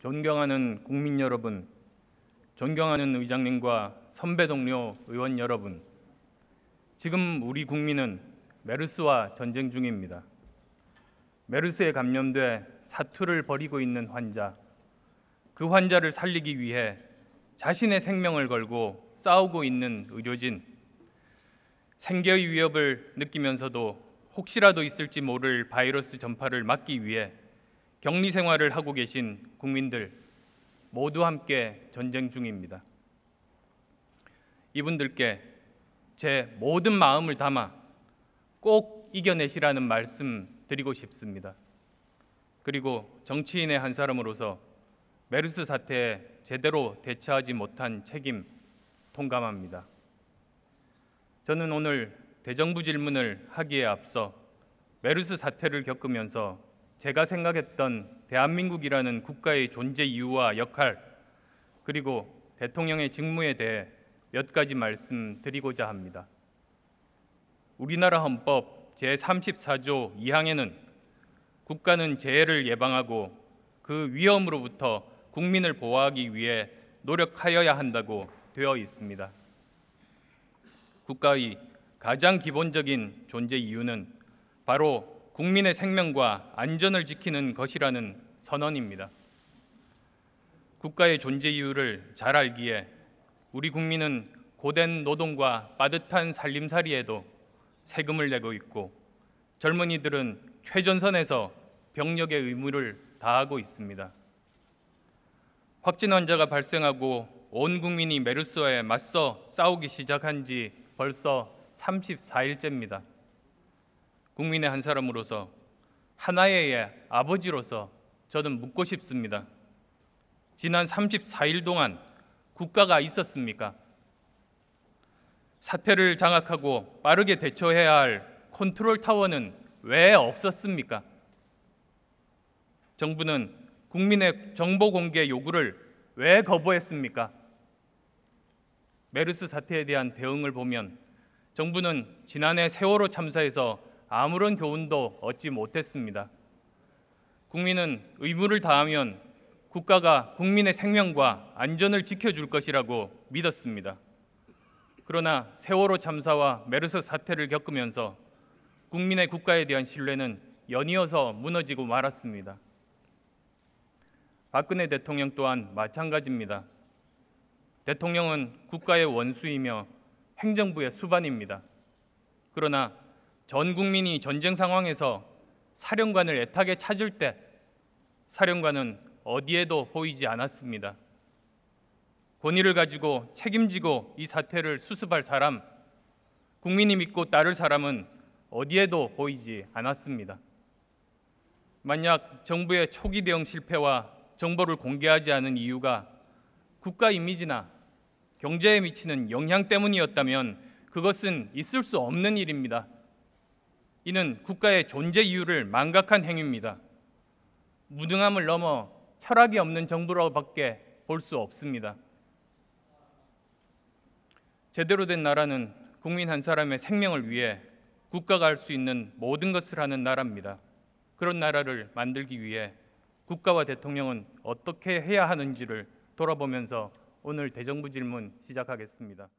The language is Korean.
존경하는 국민 여러분, 존경하는 의장님과 선배 동료 의원 여러분, 지금 우리 국민은 메르스와 전쟁 중입니다. 메르스에 감염돼 사투를 벌이고 있는 환자, 그 환자를 살리기 위해 자신의 생명을 걸고 싸우고 있는 의료진, 생계의 위협을 느끼면서도 혹시라도 있을지 모를 바이러스 전파를 막기 위해 격리 생활을 하고 계신 국민들 모두 함께 전쟁 중입니다. 이분들께 제 모든 마음을 담아 꼭 이겨내시라는 말씀 드리고 싶습니다. 그리고 정치인의 한 사람으로서 메르스 사태에 제대로 대처하지 못한 책임 통감합니다. 저는 오늘 대정부 질문을 하기에 앞서 메르스 사태를 겪으면서 제가 생각했던 대한민국이라는 국가의 존재 이유와 역할, 그리고 대통령의 직무에 대해 몇 가지 말씀드리고자 합니다. 우리나라 헌법 제34조 2항에는 국가는 재해를 예방하고 그 위험으로부터 국민을 보호하기 위해 노력하여야 한다고 되어 있습니다. 국가의 가장 기본적인 존재 이유는 바로 국민의 생명과 안전을 지키는 것이라는 선언입니다. 국가의 존재 이유를 잘 알기에 우리 국민은 고된 노동과 빠듯한 살림살이에도 세금을 내고 있고 젊은이들은 최전선에서 병력의 의무를 다하고 있습니다. 확진 환자가 발생하고 온 국민이 메르스에 맞서 싸우기 시작한 지 벌써 34일째입니다. 국민의 한 사람으로서 하나의 아버지로서 저는 묻고 싶습니다. 지난 34일 동안 국가가 있었습니까? 사태를 장악하고 빠르게 대처해야 할 컨트롤 타워는 왜 없었습니까? 정부는 국민의 정보 공개 요구를 왜 거부했습니까? 메르스 사태에 대한 대응을 보면 정부는 지난해 세월호 참사에서 아무런 교훈도 얻지 못했습니다. 국민은 의무를 다하면 국가가 국민의 생명과 안전을 지켜줄 것이라고 믿었습니다. 그러나 세월호 참사와 메르스 사태를 겪으면서 국민의 국가에 대한 신뢰는 연이어서 무너지고 말았습니다. 박근혜 대통령 또한 마찬가지입니다. 대통령은 국가의 원수이며 행정부의 수반입니다. 그러나 전 국민이 전쟁 상황에서 사령관을 애타게 찾을 때 사령관은 어디에도 보이지 않았습니다. 권위를 가지고 책임지고 이 사태를 수습할 사람, 국민이 믿고 따를 사람은 어디에도 보이지 않았습니다. 만약 정부의 초기 대응 실패와 정보를 공개하지 않은 이유가 국가 이미지나 경제에 미치는 영향 때문이었다면 그것은 있을 수 없는 일입니다. 이는 국가의 존재 이유를 망각한 행위입니다. 무능함을 넘어 철학이 없는 정부로밖에 볼 수 없습니다. 제대로 된 나라는 국민 한 사람의 생명을 위해 국가가 할 수 있는 모든 것을 하는 나라입니다. 그런 나라를 만들기 위해 국가와 대통령은 어떻게 해야 하는지를 돌아보면서 오늘 대정부 질문 시작하겠습니다.